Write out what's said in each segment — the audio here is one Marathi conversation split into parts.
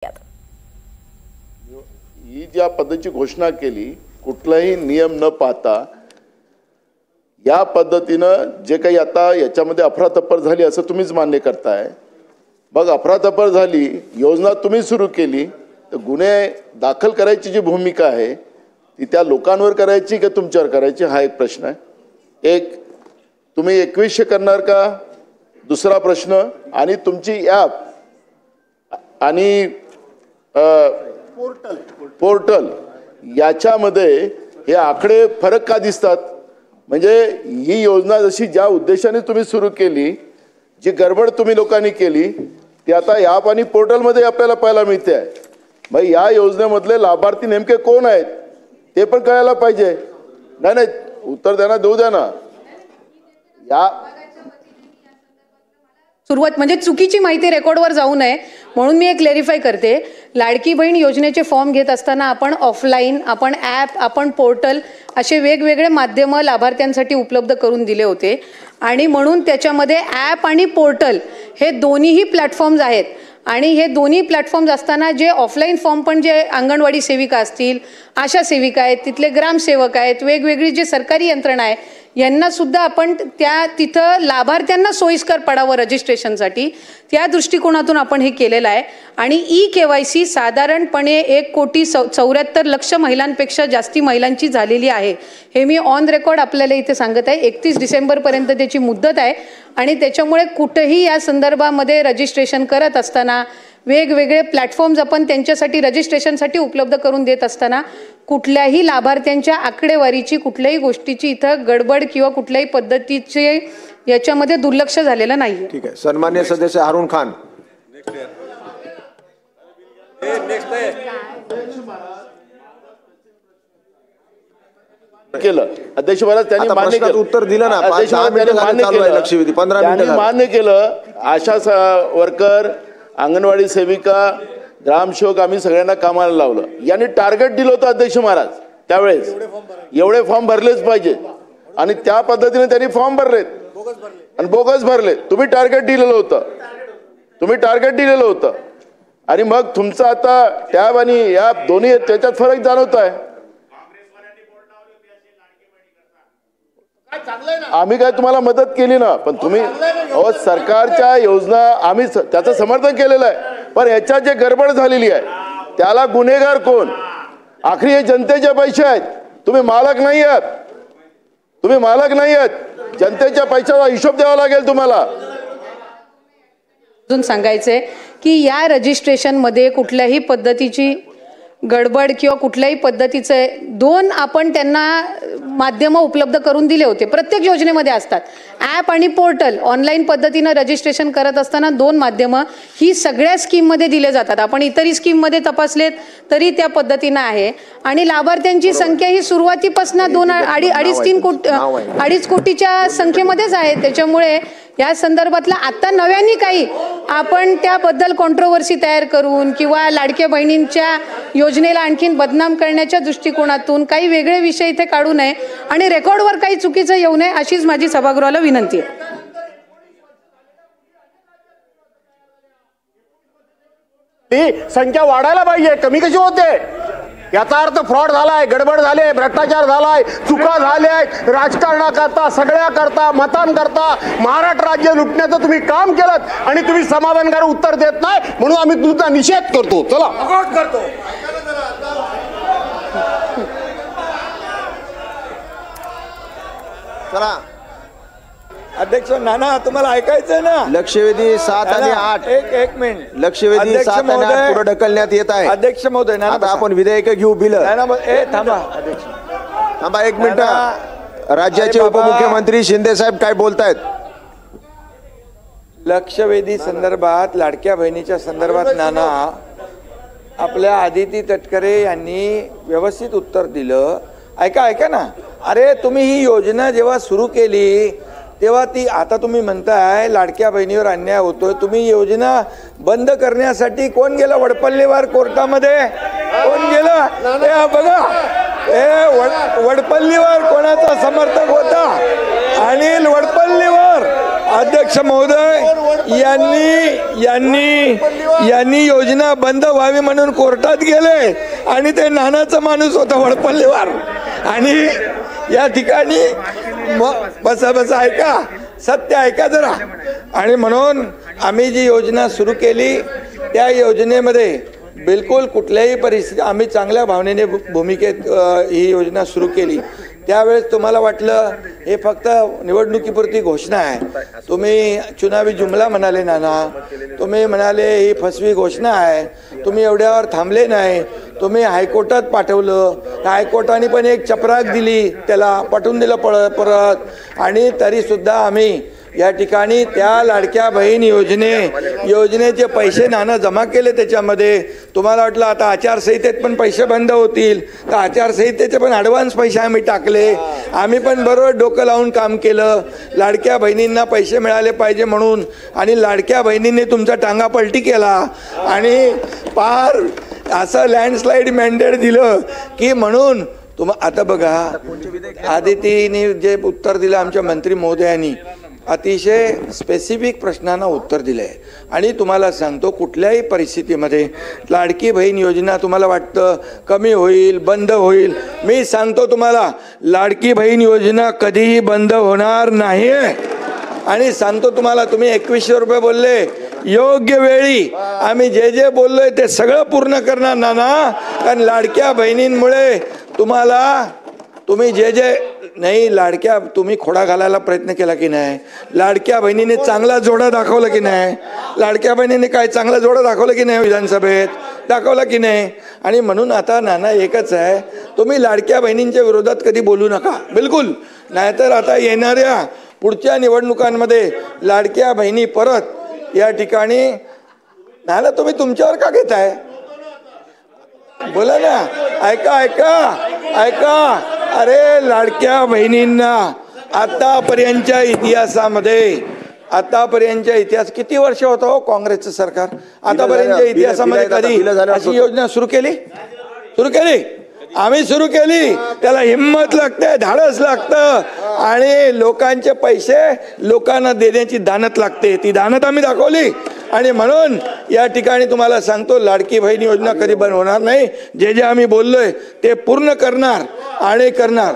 ही ज्या पद्धतीची घोषणा केली, कुठलाही नियम न पाहता या पद्धतीनं जे काही आता याच्यामध्ये अफरातफर झाली असं तुम्हीच मान्य करताय। मग अफरातफर झाली, योजना तुम्ही सुरू केली, तर गुन्हे दाखल करायची जी भूमिका आहे ती त्या लोकांवर करायची की तुमच्यावर करायची हा एक प्रश्न आहे। एक तुम्ही 2100 करणार का, दुसरा प्रश्न, आणि तुमची ॲप आणि पोर्टल याच्यामध्ये हे आकडे फरक का दिसतात? म्हणजे ही योजना जशी ज्या उद्देशाने तुम्ही सुरू केली, जी गडबड तुम्ही लोकांनी केली ती आता ॲप आणि पोर्टलमध्ये आपल्याला पाहायला मिळते आहे। मग या योजनेमधले लाभार्थी नेमके कोण आहेत ते पण कळायला पाहिजे। नाही उत्तर द्या ना, देऊ द्या ना। या सुरुवात म्हणजे चुकीची माहिती रेकॉर्डवर जाऊ नये म्हणून मी एक क्लॅरिफाय करते। लाडकी बहीण योजनेचे फॉर्म घेत असताना आपण ऑफलाईन, आपण ॲप, आपण पोर्टल असे वेगवेगळे माध्यम लाभार्थ्यांसाठी उपलब्ध करून दिले होते आणि म्हणून त्याच्यामध्ये ॲप आणि पोर्टल हे दोन्हीही प्लॅटफॉर्म्स आहेत। आणि हे दोन्ही प्लॅटफॉर्म्स असताना जे ऑफलाईन फॉर्म पण जे अंगणवाडी सेविका असतील, आशा सेविका आहेत, तिथले ग्रामसेवक आहेत, वेगवेगळी जे सरकारी यंत्रणा आहे यांना सुद्धा आपण तिथं लाभार्थ्यांना सोयीस्कर पडावं रजिस्ट्रेशनसाठी त्या दृष्टिकोनातून आपण हे केलेलं आहे। आणि ई-KYC साधारणपणे 1,74,00,000 महिलांपेक्षा जास्ती महिलांची झालेली आहे, हे मी ऑन रेकॉर्ड आपल्याला इथे सांगत आहे। 31 डिसेंबरपर्यंत त्याची मुदत आहे आणि त्याच्यामुळे कुठेही या संदर्भामध्ये रजिस्ट्रेशन करत असताना वेगवेगळे प्लॅटफॉर्म्स आपण त्यांच्यासाठी रजिस्ट्रेशनसाठी उपलब्ध करून देत असताना कुठल्याही लाभार्थ्यांच्या आकडेवारीची कुठल्याही गोष्टीची इथं गडबड किंवा कुठल्याही पद्धतीचे याच्यामध्ये दुर्लक्ष झालेलं नाही। ठीक आहे। सन्माननीय सदस्य हारून खान। केलं अध्यक्ष महाराज, त्यांनी मान्य केलं, उत्तर दिलं ना, अध्यक्ष महाराज त्यांनी मान्य केलं, लक्षवेधी 15 मिनिटं मान्य केलं। आशा वर्कर, अंगणवाडी सेविका, ग्रामसेवक आम्ही सगळ्यांना कामाला लावलं। यांनी टार्गेट दिलं होतं अध्यक्ष महाराज त्यावेळेस, एवढे फॉर्म भरलेच पाहिजे आणि त्या पद्धतीने त्यांनी फॉर्म भरलेत आणि बोगस भरले। तुम्ही टार्गेट दिलेलं होतं, आणि मग तुमचं आता टॅब आणि या दोन्ही त्याच्यात फरक जाणवत आहे। आम्ही काय तुम्हाला मदत केली ना, पण तुम्ही सरकारच्या योजना आम्ही त्याचं समर्थन केलेलं आहे, पण याच्यात जे गडबड झालेली आहे त्याला गुन्हेगार कोण? आखरी हे जनतेचे पैसे आहेत, तुम्ही मालक नाही आहात, जनतेच्या पैशाचा हिशोब द्यावा लागेल तुम्हाला। अजून सांगायचंय की या रजिस्ट्रेशन मध्ये कुठल्याही पद्धतीची गडबड किंवा कुठल्याही पद्धतीचे दोन आपण त्यांना माध्यम उपलब्ध करून दिले होते। प्रत्येक योजनेमध्ये असतात ॲप आणि पोर्टल। ऑनलाईन पद्धतीने रजिस्ट्रेशन करत असताना दोन माध्यम ही सगळ्या स्कीममध्ये दिले जातात। आपण इतरही स्कीममध्ये तपासलेत तरी त्या पद्धतीने आहे आणि लाभार्थ्यांची संख्या ही सुरुवातीपासून 2-2.5-3 कोटीच्या संख्येमध्येच आहे। त्याच्यामुळे या संदर्भातला आता नव्याने काही आपण त्याबद्दल कॉन्ट्रोवर्सी तयार करून किंवा लाडक्या बहिणींच्या योजनेला आणखीन बदनाम करण्याच्या दृष्टिकोनातून काही वेगळे विषय इथे काढू नये आणि रेकॉर्डवर काही चुकीचं येऊ नये अशीच माझी सभागृहाला विनंती आहे। संख्या वाढायला पाहिजे, कमी कशी होते? याचा अर्थ फ्रॉड झालाय, गडबड झाले, भ्रष्टाचार झालाय, चुका झाल्या, राजकारणाकरता, सगळ्याकरता, मतांकरता महाराष्ट्र राज्य लुटण्याचं तुम्ही काम केलं आणि तुम्ही समाधानकारक उत्तर देत नाही म्हणून आम्ही तुमचा निषेध करतो। चला करतो। चला अध्यक्ष नाना, तुम्हाला ऐकायचंय ना? लक्षवेधी 7 आणि 8 एक मिनिट। लक्षवेधी 7 आणि 8 पुढे ढकलण्यात येत आहे। अध्यक्ष महोदय, आता आपण विधेयक घेऊ बिल। थांबा अध्यक्ष, थांबा 1 मिनिट। राज्याचे उपमुख्यमंत्री शिंदे साहेब काय बोलतायत? लक्षवेधी संदर्भात, लाडक्या बहिणीच्या संदर्भात नाना आपल्या आदिती तटकरे यांनी व्यवस्थित उत्तर दिलं। ऐका ना, अरे तुम्ही ही योजना जेव्हा सुरू केली तेव्हा ती, आता तुम्ही म्हणताय लाडक्या बहिणीवर अन्याय होतोय, तुम्ही योजना बंद करण्यासाठी कोण गेलं वडपल्लीवर कोर्टामध्ये? कोण गेलं? बघा, वडपल्लीवर कोणाचा समर्थक होता? अनिल वडपल्लीवर अध्यक्ष महोदय यांनी योजना बंद व्हावी म्हणून कोर्टात गेले आणि ते नानाचा माणूस होता वडपल्लीवार आणि या ठिकाणी बसा ऐका, सत्य ऐका जरा. आणि म्हणून आम्ही जी योजना सुरू केली त्या योजनेमध्ये बिलकुल कुठल्याही परिस्थिती आम्ही चांगल्या भावनेने भूमिकेत ही योजना सुरू केली. त्यावेळेस तुम्हाला वाटलं हे फक्त निवडणुकीपुरती घोषणा आहे. तुम्ही चुनावी जुमला म्हणाले नाना, तुम्ही म्हणाले ही फसवी घोषणा आहे. तुम्ही एवढ्यावर थांबले नाही, तुम्ही हायकोर्टात पाठवलं. हायकोर्टाने पण एक चपराक दिली, त्याला पाठवून दिलं परत. आणि तरीसुद्धा आम्ही या ठिकाणी त्या लाडक्या बहीण योजनेचे पैसे नाना जमा केले. त्याच्यामध्ये तुम्हाला वाटलं आता आचारसंहितेत पण पैसे बंद होतील, तर आचारसंहितेचे पण ॲडव्हान्स पैसे आम्ही टाकले. आम्ही पण बरोबर डोकं लावून काम केलं, लाडक्या बहिणींना पैसे मिळाले पाहिजे म्हणून. आणि लाडक्या बहिणींनी तुमचा टांगा पलटी केला आणि पार असं लँडस्लाईड मॅन्डेट दिलं की म्हणून आता बघा आदितीने जे उत्तर दिलं आमच्या मंत्री महोदयांनी अतिशय स्पेसिफिक प्रश्नांना उत्तर दिलं आहे. आणि तुम्हाला सांगतो कुठल्याही परिस्थितीमध्ये लाडकी बहीण योजना तुम्हाला वाटतं कमी होईल, बंद होईल, मी सांगतो तुम्हाला लाडकी बहीण योजना कधीही बंद होणार नाही. आणि सांगतो तुम्हाला, तुम्ही 2100 रुपये बोलले, योग्य वेळी आम्ही जे जे बोललोय ते सगळं पूर्ण करणार नाना. कारण लाडक्या बहिणींमुळे तुम्ही जे नाही लाडक्या तुम्ही खोडा घालायला प्रयत्न केला की नाही, लाडक्या बहिणीने चांगला जोडा दाखवला की नाही, लाडक्या बहिणीने काय चांगला जोडा दाखवला की नाही विधानसभेत, दाखवला की नाही. आणि म्हणून आता नाना एकच आहे, तुम्ही लाडक्या बहिणींच्या विरोधात कधी बोलू नका बिलकुल. नाहीतर आता येणाऱ्या पुढच्या निवडणुकांमध्ये लाडक्या बहिणी परत या ठिकाणी नाना तुम्ही तुमच्यावर का घेताय, बोला ना. ऐका. अरे लाडक्या बहिणींना आतापर्यंतच्या इतिहास किती वर्ष होतं हो काँग्रेसचं सरकार, आतापर्यंतच्या इतिहासामध्ये कधी अशी योजना सुरू केली? आम्ही सुरू केली. त्याला हिंमत लागते, धाडस लागतं आणि लोकांचे पैसे लोकांना देण्याची दानत लागते. ती दानत आम्ही दाखवली. आणि म्हणून या ठिकाणी तुम्हाला सांगतो लाडकी बहीण योजना कधी बंद होणार नाही. जे जे आम्ही बोललोय ते पूर्ण करणार आणि करणार.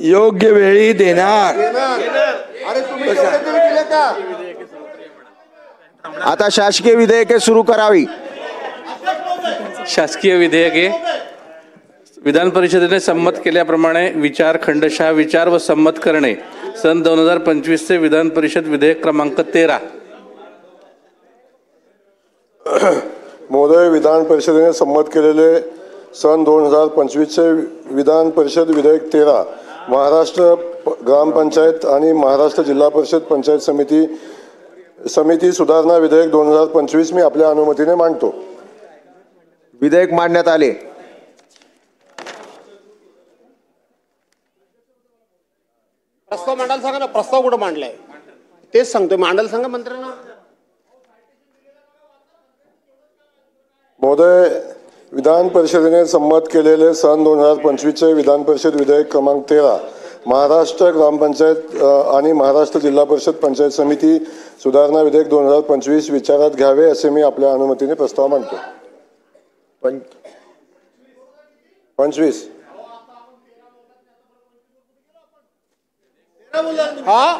योग्य वेळी देणार. आता शासकीय विधेयके सुरू करावी. शासकीय विधेयके विधान परिषदेने संमत केल्याप्रमाणे खंडशः विचार व संमत करणे. सन 2025 चे विधान परिषद विधेयक क्रमांक 13. महोदय, विधान परिषदेने संमत केलेले सन 2025 चे विधान परिषद विधेयक 13 महाराष्ट्र ग्रामपंचायत आणि महाराष्ट्र जिल्हा परिषद पंचायत समिती सुधारणा विधेयक 2025 मी आपल्या अनुमतीने मांडतो. विधेयक मांडण्यात आले. प्रस्ताव मांडायला सांगा ना. प्रस्ताव कुठं मांडलाय तेच सांगतोय, मांडायला सांगा मंत्र्यांना. महोदय, विधान परिषदेने संमत केलेले सन 2025 चे विधान परिषद विधेयक क्रमांक 13 महाराष्ट्र ग्रामपंचायत आणि महाराष्ट्र जिल्हा परिषद पंचायत समिती सुधारणा विधेयक 2025 विचारात घ्यावे असे मी आपल्या अनुमतीने प्रस्ताव मांडतो. 25 हा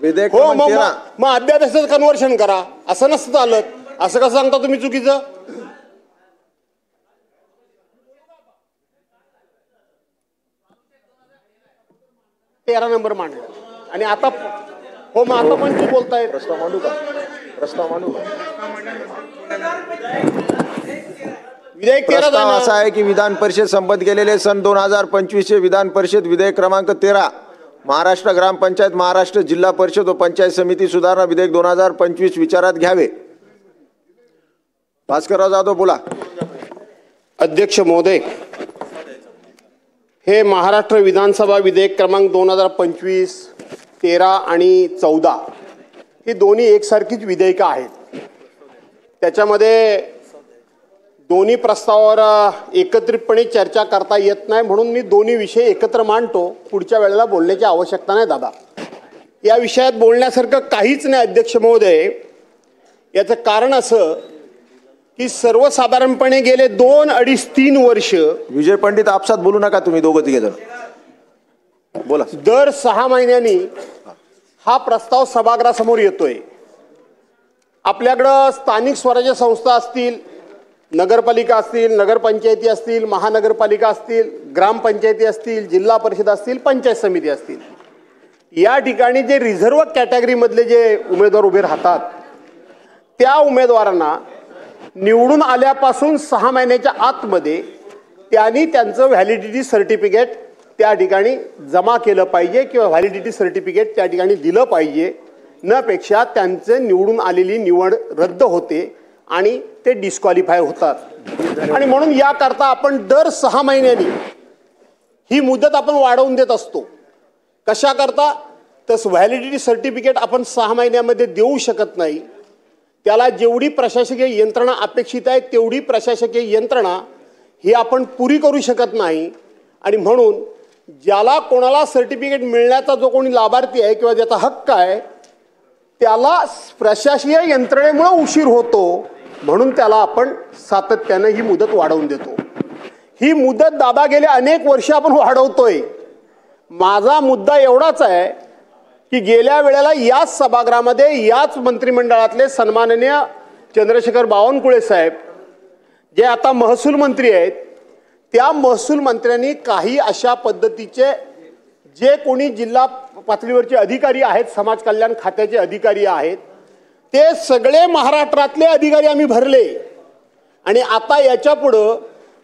विधेयक हो, मग अध्यादेशाचं कन्व्हर्शन करा. असं नसतं चालत. असं कसं सांगता तुम्ही चुकीचं? तेरा नंबर मांडला आणि आता हो मग आता पण तुम्ही बोलताय. प्रस्ताव मांडू का? विधेयक 13 प्रस्ताव असा आहे की विधान परिषद संमत केलेले सन 2025 चे विधान परिषद विधेयक क्रमांक 13 महाराष्ट्र ग्रामपंचायत महाराष्ट्र जिल्हा परिषद व पंचायत समिती सुधारणा विधेयक 2025 विचारात घ्यावे. भास्करराव जाधव बोला. अध्यक्ष महोदय, हे महाराष्ट्र विधानसभा विधेयक क्रमांक 2025, 13 आणि 14 हे दोन्ही एकसारखीच विधेयकं आहेत. त्याच्यामध्ये दोन्ही प्रस्तावावर एकत्रितपणे चर्चा करता येत नाही, म्हणून मी दोन्ही विषय एकत्र मांडतो. पुढच्या वेळेला बोलण्याची आवश्यकता नाही दादा. या विषयात बोलण्यासारखं काहीच नाही अध्यक्ष महोदय. याचं कारण असं की सर्वसाधारणपणे गेले 2, 2.5, 3 वर्ष विजय पंडित आपसात बोलू नका तुम्ही दोघं तिघे जण. बोला. दर 6 महिन्यांनी हा प्रस्ताव सभागृहासमोर येतोय. आपल्याकडं स्थानिक स्वराज्य संस्था असतील, नगरपालिका असतील, नगरपंचायती असतील, महानगरपालिका असतील, ग्रामपंचायती असतील, जिल्हा परिषद असतील, पंचायत समिती असतील, या ठिकाणी जे रिझर्व्ह कॅटेगरीमधले जे उमेदवार उभे राहतात त्या उमेदवारांना निवडून आल्यापासून 6 महिन्याच्या आतमध्ये त्यांनी त्यांचं व्हॅलिडिटी सर्टिफिकेट त्या ठिकाणी जमा केलं पाहिजे किंवा व्हॅलिडिटी सर्टिफिकेट त्या ठिकाणी दिलं पाहिजे. नपेक्षा त्यांचे निवडून आलेली निवड रद्द होते आणि ते डिस्क्वालिफाय होतात. आणि म्हणून याकरता आपण दर 6 महिन्यांनी ही मुदत आपण वाढवून देत असतो. कशा करता? तर व्हॅलिडिटी सर्टिफिकेट आपण 6 महिन्यामध्ये देऊ शकत नाही. त्याला जेवढी प्रशासकीय यंत्रणा अपेक्षित आहे तेवढी प्रशासकीय यंत्रणा ही आपण पुरी करू शकत नाही. आणि म्हणून ज्याला कोणाला सर्टिफिकेट मिळण्याचा जो कोणी लाभार्थी आहे किंवा ज्याचा हक्क आहे त्याला प्रशासकीय यंत्रणेमुळे उशीर होतो, म्हणून त्याला आपण सातत्याने ही मुदत वाढवून देतो. ही मुदत दादा गेले अनेक वर्ष आपण वाढवतोय. माझा मुद्दा एवढाच आहे की गेल्या वेळेला याच सभागृहामध्ये याच मंत्रिमंडळातले सन्माननीय चंद्रशेखर बावनकुळे साहेब जे आता महसूल मंत्री आहेत, त्या महसूल मंत्र्यांनी काही अशा पद्धतीचे जे कोणी जिल्हा पातळीवरचे अधिकारी आहेत, समाज कल्याण खात्याचे अधिकारी आहेत, ते सगळे महाराष्ट्रातले अधिकारी आम्ही भरले. आणि आता याच्या पुढं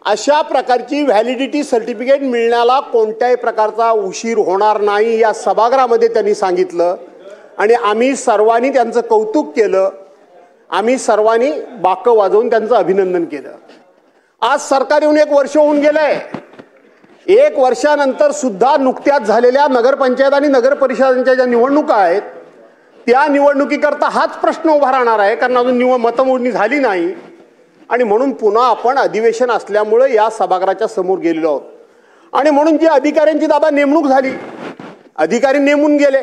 अशा प्रकारची व्हॅलिडिटी सर्टिफिकेट मिळण्याला कोणत्याही प्रकारचा उशीर होणार नाही या सभागृहामध्ये त्यांनी सांगितलं. आणि आम्ही सर्वांनी त्यांचं कौतुक केलं. आम्ही सर्वांनी बाकं वाजवून त्यांचं अभिनंदन केलं. आज सरकार येऊन 1 वर्ष होऊन गेलंय. 1 वर्षानंतर सुद्धा नुकत्याच झालेल्या नगरपंचायत आणि नगर परिषदांच्या ज्या निवडणुका आहेत त्या निवडणुकीकरता हाच प्रश्न उभा राहणार आहे, कारण अजून मतमोजणी झाली नाही. आणि म्हणून पुन्हा आपण अधिवेशन असल्यामुळे या सभागृहाच्या समोर गेलेलो आहोत. आणि म्हणून जी अधिकाऱ्यांची दादा नेमणूक झाली, अधिकारी नेमून गेले,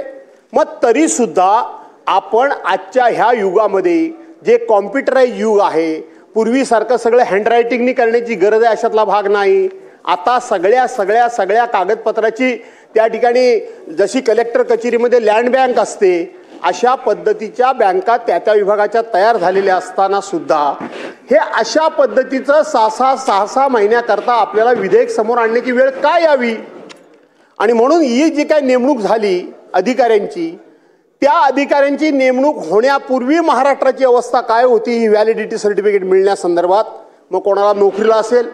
मग तरी सुद्धा आपण आजच्या ह्या युगामध्ये जे कॉम्प्युटराइज युग आहे, पूर्वीसारखं सगळं हँडरायटिंगनी करण्याची गरज आहे अशातला भाग नाही. आता सगळ्या कागदपत्राची त्या ठिकाणी जशी कलेक्टर कचेरीमध्ये लँड बँक असते अशा पद्धतीच्या बँका त्या विभागाच्या तयार झालेल्या असताना सुद्धा हे अशा पद्धतीचं 6 महिन्याकरता आपल्याला विधेयक समोर आणण्याची वेळ का यावी. आणि म्हणून ही जी काही नेमणूक झाली अधिकाऱ्यांची, त्या अधिकाऱ्यांची नेमणूक होण्यापूर्वी महाराष्ट्राची अवस्था काय होती ही व्हॅलिडिटी सर्टिफिकेट मिळण्यासंदर्भात. मग कोणाला नोकरीला असेल,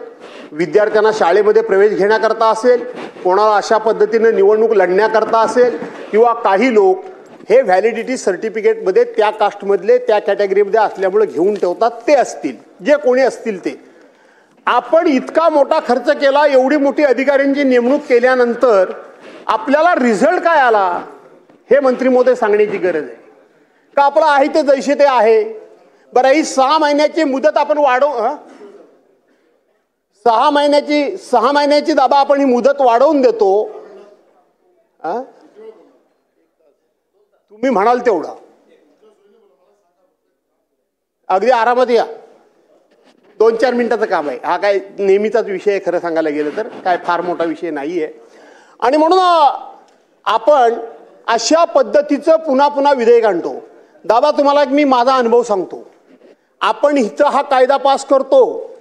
विद्यार्थ्यांना शाळेमध्ये प्रवेश घेण्याकरता असेल, कोणाला अशा पद्धतीने निवडणूक लढण्याकरता असेल, किंवा काही लोक हे व्हॅलिडिटी सर्टिफिकेटमध्ये त्या कास्टमधले त्या कॅटेगरीमध्ये असल्यामुळे घेऊन ठेवतात, ते असतील जे कोणी असतील ते. आपण इतका मोठा खर्च केला, एवढी मोठी अधिकाऱ्यांची नेमणूक केल्यानंतर आपल्याला रिझल्ट काय आला हे मंत्री महोदय सांगण्याची गरज आहे का? आपलं आहे ते जैसे ते आहे. बरं, ही 6 महिन्याची मुदत आपण वाढवू, 6 महिन्याची दादा आपण ही मुदत वाढवून देतो. तुम्ही म्हणाल तेवढा अगदी आरामात या. 2-4 मिनिटाचं काम आहे. हा काय नेहमीचाच विषय आहे खरं सांगायला गेलं तर, काय फार मोठा विषय नाही आहे. आणि म्हणून आपण अशा पद्धतीचं पुन्हा विधेयक आणतो. दादा तुम्हाला मी माझा अनुभव सांगतो. आपण इथं हा कायदा पास करतो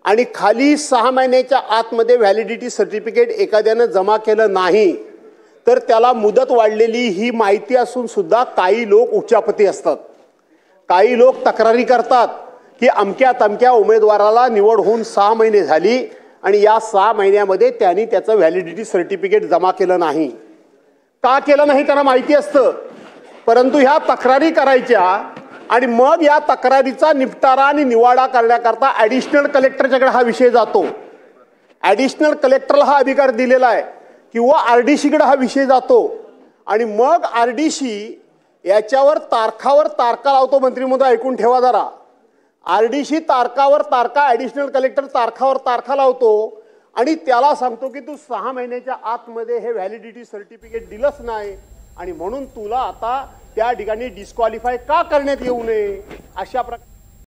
आणि खाली 6 महिन्याच्या आतमध्ये व्हॅलिडिटी सर्टिफिकेट एखाद्यानं जमा केलं नाही तर त्याला मुदत वाढलेली ही माहिती असून सुद्धा काही लोक उच्चापती असतात. काही लोक तक्रारी करतात की अमक्या तमक्या उमेदवाराला निवड होऊन 6 महिने झाली आणि या 6 महिन्यामध्ये त्यांनी त्याचं व्हॅलिडिटी सर्टिफिकेट जमा केलं नाही. का केलं नाही त्यांना माहिती असतं, परंतु ह्या तक्रारी करायच्या आणि मग या तक्रारीचा निपटारा आणि निवाडा करण्याकरता ॲडिशनल कलेक्टरच्याकडे हा विषय जातो. ॲडिशनल कलेक्टरला हा अधिकार दिलेला आहे किंवा RDCकडे हा विषय जातो आणि मग RDC याच्यावर तारखावर तारखा लावतो. मंत्री महोदय ऐकून ठेवा जरा. RDC तारखावर तारखा, ॲडिशनल कलेक्टर तारखावर तारखा लावतो आणि त्याला सांगतो की तू 6 महिन्याच्या आतमध्ये हे व्हॅलिडिटी सर्टिफिकेट दिलंच नाही आणि म्हणून तुला आता त्या ठिकाणी डिस्क्वालिफाय का करण्यात येऊ नये अशा प्रकारे